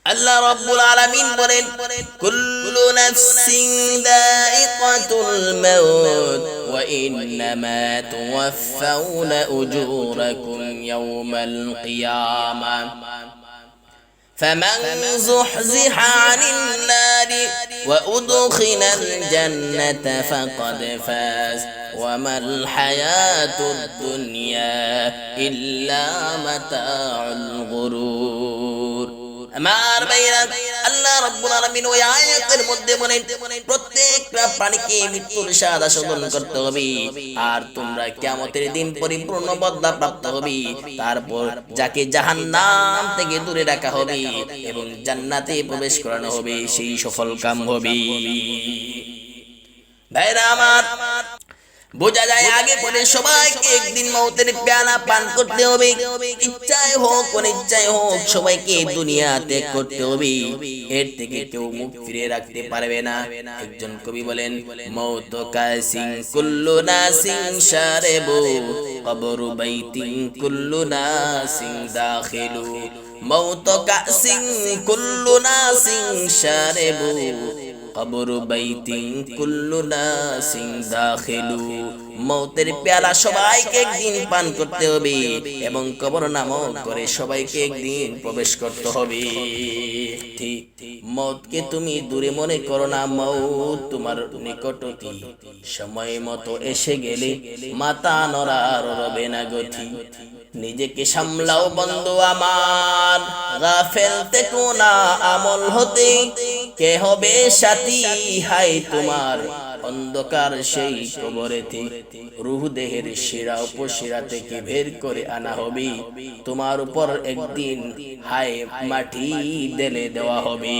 আল্লাহ রাব্বুল আলামিন বলেন কুল্লু নাফসিন যায়িকাতুল মাউত ওয়া ইন্নামা তুওয়াফাউনা উজুরাকুম ইয়াওমাল কিয়ামাহ فمن زحزح عن النار وأدخل الجنة فقد فاز وما الحياة الدنيا إلا متاع الغرور আমার ভাইরা আল্লাহ রাব্বুল আলামিন ওই আয়াতের মধ্যে বলেন প্রত্যেকটা প্রাণীকে মৃত্যুর স্বাদ আস্বাদন করতে হবে আর তোমরা কিয়ামতের দিন পরিপূর্ণ বদলা প্রাপ্ত হবে তারপর যাকে জাহান্নাম থেকে দূরে রাখা হবে এবং জান্নাতে প্রবেশ করানো হবে সেই সফল কাম হবে ভাইরা আমার বোঝা যায় আগে পরে সবাইকে একদিন মওতের পেয়ালা পান করতে হবে ইচ্ছায় হোক অনিচ্ছায় হোক সবাইকে দুনিয়া ত্যাগ করতে হবে এর থেকে কেউ মুখ ফিরে রাখতে পারবে না একজন কবি বলেন মওত কাসিন কুল্লু নাসিন শারিবু কবরু বাইতিন কুল্লু নাসিন দাখিলু মওত কাসিন কুল্লু নাসিন শারিবু কবর বাইতিন কুল্লু নাসিন দাখিলু মওতের পেয়ালা সবাইকে একদিন পান করতে হবে এবং কবর নামক করে সবাইকে একদিন প্রবেশ করতে হবে ঠিক মওতকে তুমি দূরে মনে করো না মওত তোমার নিকটবর্তী সময় মতো এসে গেলে মাথা নড়ার রবে না গতি নিজেকে সামলাও বন্ধু আমার গাফেল থেকো না আমল হতে কে হবে সাথী হাই তোমার অন্ধকার সেই কবরেতে রূহ দেহের শিরা উপশিরা থেকে বের করে আনা হবে তোমার উপর একদিন হাই মাটি ঢেলে দেওয়া হবে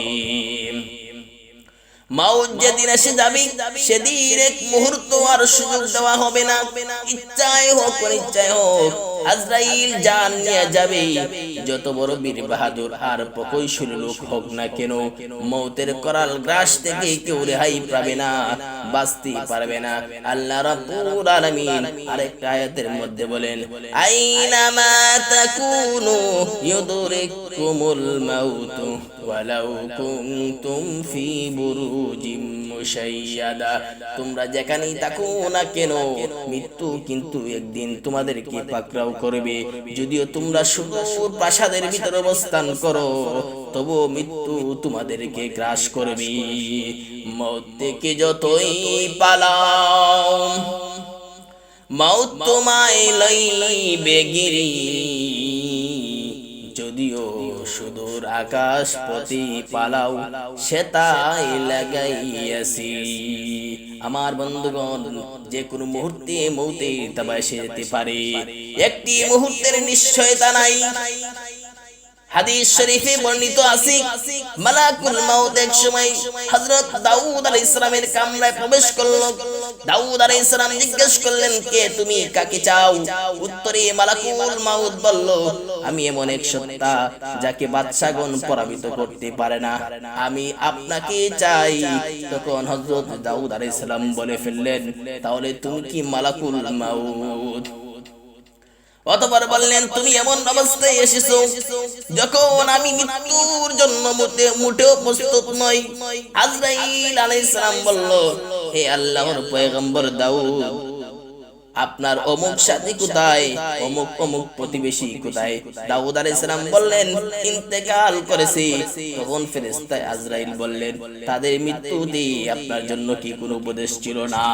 মওত যেদিন এসে যাবে সেদিন এক মুহূর্ত আর সুযোগ দেওয়া হবে না ইচ্ছায় হোক অনিচ্ছায় হোক আজরাইল জান নিয়ে যাবে যত বড় বীর বাহাদুর আর প্রকৌশলী লোক হোক না কেন মওতের করাল গ্রাস থেকে কেউ রেহাই পাবে না বাঁচতে পারবে না আল্লাহ রাব্বুল আলামিন আরেকটা আয়াতের মধ্যে বলেন আইনামা তাকুনু ইউদরিকুমুল মাউত ওয়ালাউ কুনতুম ফি বুরুজিম মুশাইয়াদা তোমরা যেখানেই থাকো না কেন মৃত্যু কিন্তু একদিন তোমাদেরকে পাকড়াও করবে যদিও তোমরা সুদূর প্রাসাদের ভিতর অবস্থান করো তবুও মৃত্যু তোমাদেরকে গ্রাস করবে মওত থেকে যতই পালাও মওত তোমায় লইবে গিরি যদিও সুদূর আকাশ পতি পালাও সেটাই লাগাইয়াছি আমার বন্ধুগণ যে কোনো মুহূর্তে মওতের তাবা এসে যেতে পারে একটি মুহূর্তের নিশ্চয়তা নাই হাদিস শরীফে বর্ণিত আছে মালাকুল মওত এক সময় হযরত দাউদ আলাইহিস সালামের কামরায় প্রবেশ করল দাউদ আলাইহিস সালাম জিজ্ঞেস করলেন কে তুমি কাকে চাও উত্তরে মালাকুল মওত বলল আমি এমন এক সত্তা যাকে বাদশাগণ পরাজিত করতে পারে না আমি আপনাকে চাই তখন হযরত দাউদ আলাইহিস সালাম বলে ফেললেন তাহলে তুমি কি মালাকুল মওত অতঃপর বললেন তুমি এমন অবস্থায় এসেছো যখন আমি মৃত্যুর জন্য মোটেও প্রস্তুত নই আজরাইল আলাইহিস সালাম বলল হে আল্লাহর পয়গম্বর দাউদ আপনার অমুক সাথী কোথায় অমুক অমুক প্রতিবেশী কোথায় দাউদ আলাইহিস সালাম বললেন ইন্তেকাল করেছে তখন ফেরেশতা আজরাইল বললেন তাদের মৃত্যুতে আপনার জন্য কি কোনো উপদেশ ছিল না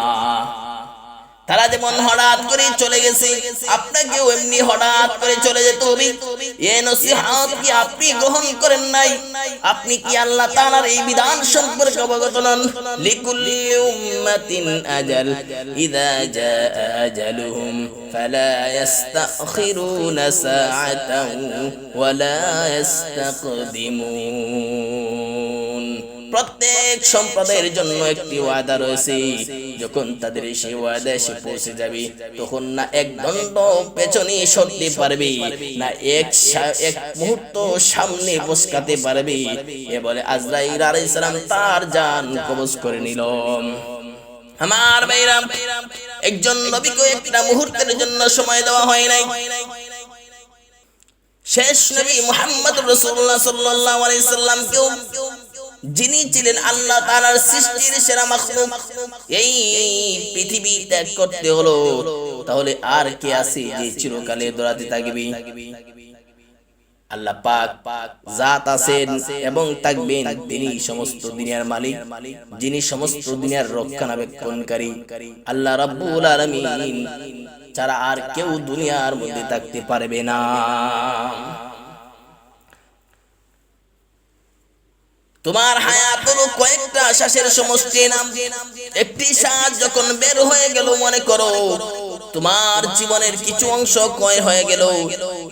তারা যেমন হঠাৎ করে চলে গেছে আপনাকেও এমনি হঠাৎ করে চলে যেতে হবে এই নসিহত কি আপনি গ্রহণ করেন নাই আপনি কি আল্লাহ তাআলার এই বিধান সম্পর্কে অবগত নন লিকুল্লি উম্মাতিন আজাল ইযা জাআ আজালুহুম ফালা ইস্তাখিরুনা সাআতান ওয়ালা ইস্তাকদিমুন প্রত্যেক সম্প্রদায়ের জন্য একটি ওয়াদা রয়েছে যখন তাদের সেই ওয়াদা এসে পৌঁছে যাবে তখন না এক দণ্ড পেছনে সরতে পারবে না এক মুহূর্ত সামনে বসকাতে পারবে এ বলে আজরাইল আলাইহিস সালাম তার জান কবজ করে নিল আমার ভাইরা একজন নবীকে একটা মুহূর্তের জন্য সময় দেওয়া হয় নাই শেষ নবী মুহাম্মদ রাসূলুল্লাহ সাল্লাল্লাহু আলাইহি সাল্লামকেও, যিনি ছিলেন আল্লাহ তাআলার সৃষ্টির সেরা মাখলুক, এই পৃথিবী ত্যাগ করতে হলো। তাহলে আর কে আছে যে চিরকালে দৌড়াতে থাকবে? আল্লাহ পাক জাত আছেন এবং থাকবেন, তিনি সমস্ত দুনিয়ার মালিক, যিনি সমস্ত দুনিয়ার রক্ষণাবেক্ষণকারী। আল্লাহ রাব্বুল আলামিন ছাড়া আর কেউ দুনিয়ার মধ্যে থাকতে পারবে না। তোমার হায়াত হলো কয়েকটা শ্বাসের সমষ্টি নাম। একটি শ্বাস যখন বের হয়ে গেল, মনে করো তোমার জীবনের কিছু অংশ ক্ষয় হয়ে গেল।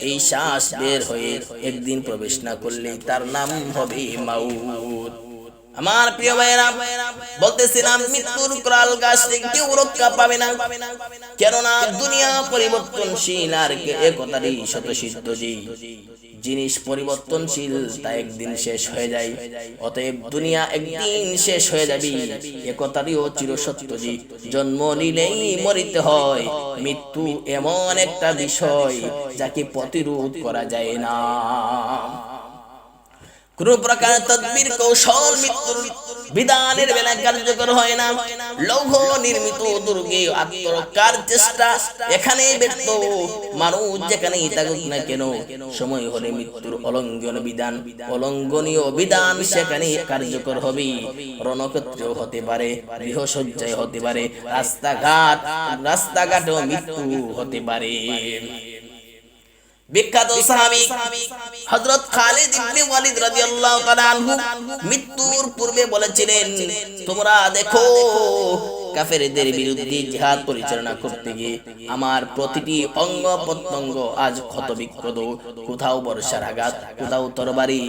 এই শ্বাস বের হয়ে একদিন প্রবেশ না করলে তার নাম হবে মাউত। আমার প্রিয় ভাইরা, বলতেছিলাম মৃত্যুর করাল গাছ থেকে কেউ রক্ষা পাবে না, কেননা দুনিয়া পরিবর্তনশীল। আর একতারই শতসিদ্ধ যে জিনিস পরিবর্তনশীল তা একদিন শেষ হয়ে যায়। অতএব দুনিয়া একদিন শেষ হয়ে যাবে, একতারও চিরসত্য যে জন্ম নিলেই মরিতে হয়। মৃত্যু এমন একটা বিষয় যাকে প্রতিরোধ করা যায় না। কোন প্রকার তদবির কৌশল মৃত্যুর বিধানের বেলা কার্যকর হয় না। লৌহ নির্মিত দুর্গে আত্মরক্ষার চেষ্টা এখানে ব্যর্থ। মানুষ যেখানেই থাকুক না কেন, সময় হলে মৃত্যুর অলঙ্ঘনীয় বিধান সেখানে কার্যকর হবে। রণক্ষেত্রেও হতে পারে, গৃহসজ্জায় হতে পারে, রাস্তাঘাটেও মৃত্যু হতে পারে। বিখ্যাত সাহাবী হযরত খালিদ ইবনে ওয়ালিদ রাদিয়াল্লাহু তাআলা আনহু মৃত্যুর পূর্বে বলেছিলেন, তোমরা দেখো কাফেরদের বিরুদ্ধে জিহাদ পরিচালনা করতে গিয়ে আমার প্রতিটি অঙ্গ প্রত্যঙ্গ আজ ক্ষতবিক্ষত। কোথাও বর্ষার আঘাত, কোথাও তরবারি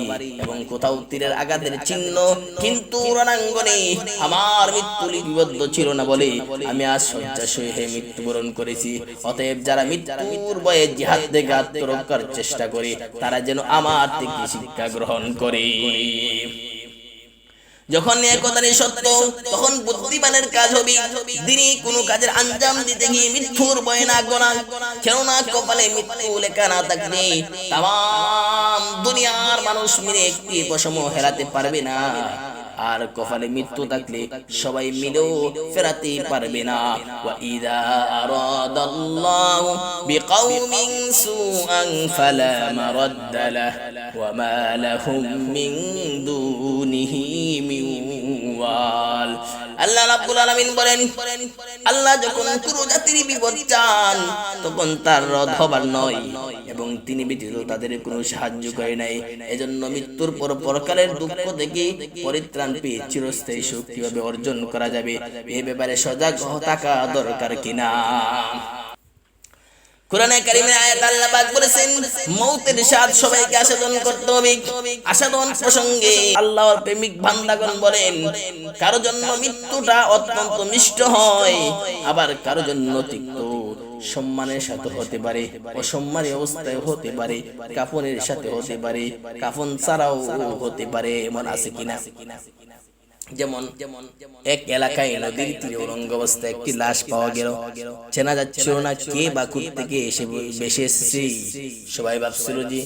এবং কোথাও তীরের আঘাতের চিহ্ন, কিন্তু রণাঙ্গনে আমার মৃত্যু লিপিবদ্ধ ছিল না বলে আমি আজ শয্যাশয়ী হয়ে মৃত্যুবরণ করেছি। অতএব যারা মৃত্যুর ভয়ে জিহাদ থেকে আত্মরক্ষার চেষ্টা করে, তারা যেন আমার থেকে শিক্ষা গ্রহণ করে। যখন একতারে সত্য, তখন বুদ্ধিমানের কাজ হবে দিনই কোনো কাজের আঞ্জাম দিতে গিয়ে মৃত্যুর ভয় না গোনা। কেননা কপালে মৃত্যু লেখা না থাকলে তাম দুনিয়ার মানুষ মিলে একটি পশম হেরাতে পারবে না, আর কপালে মৃত্যু থাকলে সবাই মিলেও ফেরাতে পারবে না। ওয়া ইযা আরাদাল্লাহু বিকাউমিন সুআন ফালা মারাদ্দা লাহু ওয়া মা লাহুম মিন দুনিহি মিন ওয়াল। আল্লাহ রাব্বুল আলামিন বলেন, আল্লাহ যখন কোন জাতির বিপদ চান তখন তার রদ হবার নয়, এবং তিনি ব্যতীত তাদের কোনো সাহায্য করে নাই। এজন্য মৃত্যুর পর পরকালের দুঃখ থেকে পরিত্রাণ পেয়ে চিরস্থায়ী সুখ কিভাবে অর্জন করা যাবে, এ ব্যাপারে সজাগ থাকা দরকার কিনা। কোরআনে কারীমের আয়াত আল্লাহ পাক বলেছেন, মৌতের স্বাদ সবাইকে আস্বাদন করতে হবে। আস্বাদন প্রসঙ্গে আল্লাহর প্রেমিক বান্দাগণ বলেন, কারো জন্য মৃত্যুটা অত্যন্ত মিষ্ট হয়, আবার কারো জন্য তিক্ত। সম্মানের সাথে হতে পারে, অসম্মানের অবস্থায় হতে পারে, কাফনের সাথে হতে পারে, কাফন ছাড়াও হতে পারে। এমন আছে কিনা? যেমন এক এলাকায় নদীর তীরে উলঙ্গ অবস্থায় একটি লাশ পাওয়া গেল। চেনা যাচ্ছিল না কে বা কোত্থেকে এসে বেশি এসেছে। সবাই ভাবছিল যে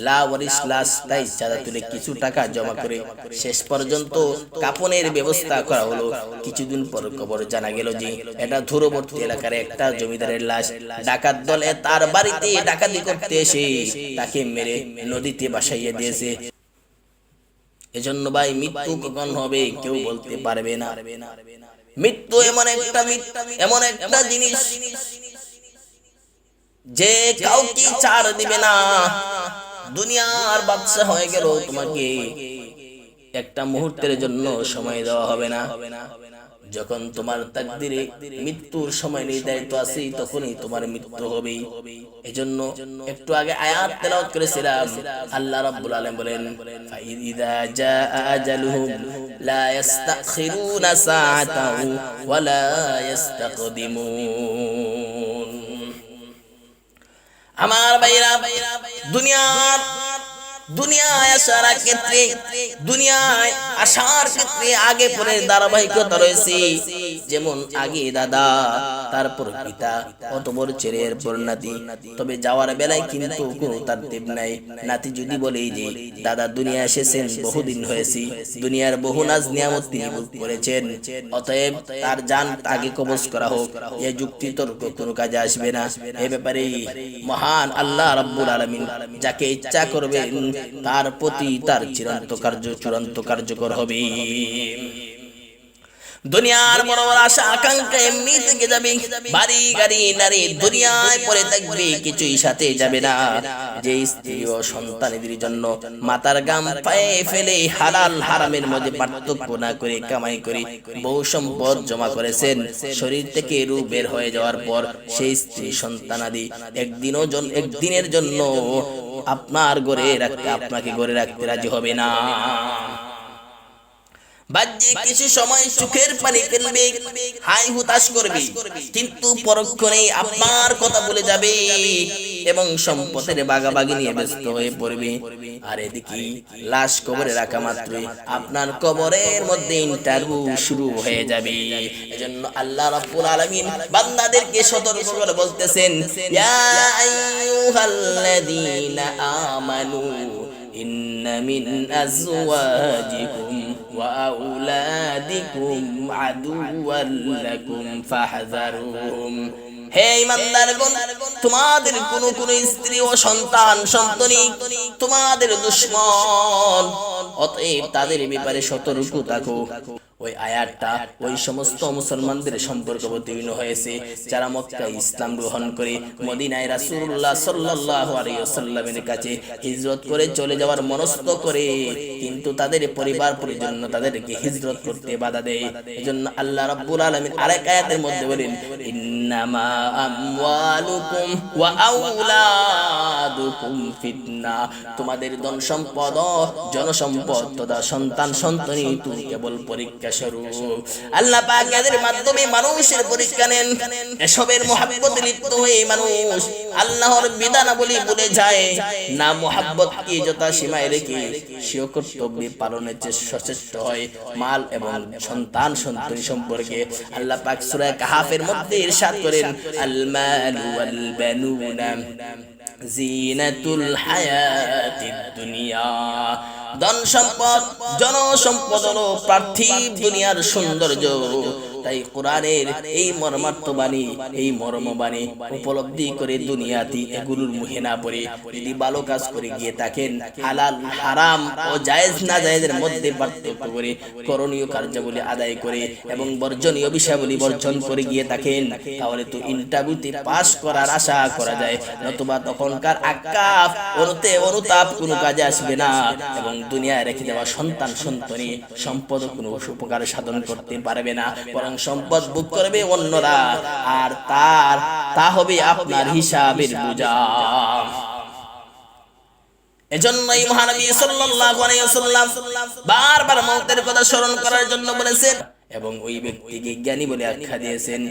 লাওয়ারিশ লাশ, তাই চাঁদা তুলে কিছু টাকা জমা করে শেষ পর্যন্ত কাফনের ব্যবস্থা করা হলো। কিছুদিন পর খবর জানা গেল যে এটা দূরবর্তী এলাকার একটা জমিদারের লাশ। ডাকাত দলে তার বাড়িতে ডাকাতি করতে এসে তাকে মেরে নদীতে ভাসাইয়ে দিয়েছে। এজন্য ভাই, মৃত্যু কখন হবে কেউ বলতে পারবে না। মৃত্যু এমন একটা জিনিস যে কাউকে ছাড় দিবে না। দুনিয়ার বাদশা হয়ে গেল, তোমাকে একটা মুহূর্তের জন্য সময় দেওয়া হবে না। যখন তোমার তাকদিরে মৃত্যুর সময় নির্ধারিত আছে, তখনই তোমার মৃত্যু হবে। এজন্য একটু আগে আয়াত তেলাওয়াত করেছিলাম, আল্লাহ রাব্বুল আলামিন বলেন, ফাইযা জাআ আজালুহুম লা ইস্তাখিরুনা সাআতাও ওয়া লা ইস্তাকদিমুন। আমার ভাইরা, দুনিয়ার দুনিয়ায় আসার ক্ষেত্রে আগে পরে ধারাবাহিকতা রয়েছে। যেমন আগে দাদা, তারপর পিতা, অতপর ছেলে, এরপর নাতি। তবে যাওয়ার বেলায় কিন্তু কোনো তারতিব নাই। নাতি যদি বলে যে দাদা দুনিয়া এসেছেন বহুদিন হয়েছে, দুনিয়ার বহু নাজ নিয়ামত তিনি ভোগ করেছেন, অতএব তার জান আগে কবজ করা হোক, এই যুক্তি তর্ক কোনো কাজে আসবে না। এ ব্যাপারে মহান আল্লাহ রাব্বুল আলামিন যাকে ইচ্ছা করবেন তার প্রতি তার চূড়ান্ত কার্যকর হবে। দুনিয়ার বড় বড় আশা আকাঙ্ক্ষা এমনি থেকে যাবে, বাড়ি গাড়ি নারী দুনিয়ায় পড়ে থাকবে, কিছুই সাথে যাবে না। যে স্ত্রী ও সন্তানদের জন্য মাথার গাম পায়ে ফেলে হালাল হারামের মধ্যে পার্থক্য না করে কামাই করে বহু সম্পদ জমা করেছেন, শরীর থেকে রূহ বের হয়ে যাওয়ার পর সেই স্ত্রী সন্তানাদি একদিনের জন্য আপনাকে ঘরে রাখতে রাজি হবে না। বাহ্যিক কিছু সময় চোখের পানি ফেলবে, হাই হুতাশ করবে, কিন্তু পরক্ষণে আপনার কথা বলে যাবে এবং সম্পদের বাগাবাগি নিয়ে ব্যস্ত হয়ে পড়বে। আর এদিকে লাশ কবরে রাখা মাত্রই আপনার কবরের মধ্যে ইন্টারভিউ শুরু হয়ে যাবে। এজন্য আল্লাহ রাব্বুল আলামিন বান্দাদেরকে সতর্ক করে বলতেছেন, ইয়া আইয়ুহাল্লাযীনা আমানু ইন্না মিন আজওয়াজিকুম ওয়া আওলাদিকুম আদুওয়াল লাকুম ফাহযারুহুম। হে ঈমানদারগণ, তোমাদের কোন স্ত্রী ও সন্তানী তোমাদের দুশমন, অতএব তাদের ব্যাপারে সতর্ক থাকো। ওই আয়াতটা ওই সমস্ত মুসলমানদের সম্পর্কে অবতীর্ণ হয়েছে যারা মক্কায় ইসলাম গ্রহণ করে মদিনায় রাসূলুল্লাহ সাল্লাল্লাহু আলাইহি ওয়াসাল্লামের কাছে হিজরত করে চলে যাওয়ার মনস্থ করে, কিন্তু তাদের পরিবার পরিজন তাদেরকে হিজরত করতে বাধা দেয়। এজন্য আল্লাহ রাব্বুল আলামিন আরেক আয়াতের মধ্যে বলেন, ইন্নামা আমওয়ালুকুম ওয়া আওলাদুকুম ফিতনা। তোমাদের ধন সম্পদ ও জনসম্পদ তথা সন্তান সন্ততি কেবল পরীক্ষা স্বরূপ। আল্লাহ পাক এদের মাধ্যমে মানুষের পরীক্ষা নেন। এসবের মহব্বতে লিপ্ত হয়ে মানুষ আল্লাহর বিধানাবলী ভুলে যায় না, মহব্বত কি যথা সীমায় রেখে স্বীয় কর্তব্য পালনের চেষ্টা সচেষ্ট হয়। মাল এবং সন্তান সন্ততি সম্পর্কে আল্লাহ পাক সূরা কাহাফের মধ্যে ইরশাদ করেন, আল মালু ওয়াল বানুনা জিনাতুল হায়াতিদ দুনিয়া। ধন সম্পদ জনসম্পদ হলো পার্থিব দুনিয়ার সৌন্দর্য। তাই কোরআনের এই মর্মার্থবাণী, এই মর্মবাণী উপলব্ধি করে দুনিয়াতে এগুলোর মুখে না পড়ে যদি ভালো কাজ করে গিয়ে থাকেন, হালাল হারাম ও জায়েজ না জায়েজের মধ্যে পার্থক্য করে করণীয় কার্যাবলী আদায় করে এবং বর্জনীয় বিষয়াবলী বর্জন করে গিয়ে থাকেন, তাহলে তো ইন্টারভিউতে পাস করার আশা করা যায়। নতুবা তখনকার আকাফ অনুতাপ কোনো কাজে আসবে না এবং দুনিয়ায় রেখে দেওয়া সন্তান সন্ততি সম্পদ কোনো উপকার সাধন করতে পারবে না, বরং সম্পদ ভোগ করবে অন্যরা, আর তা হবে আপনার হিসাবের বোঝা। এজন্যই মহানবী সাল্লাল্লাহু আলাইহি ওয়াসাল্লাম বারবার মওতের কথা স্মরণ করার জন্য বলেছেন এবং ওই ব্যক্তিকে জ্ঞানী বলে আখ্যা দিয়েছেন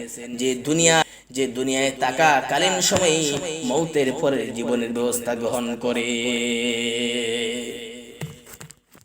যে দুনিয়ায় থাকাকালীন সময়ে মওতের পরে জীবনের ব্যবস্থা গ্রহণ করে।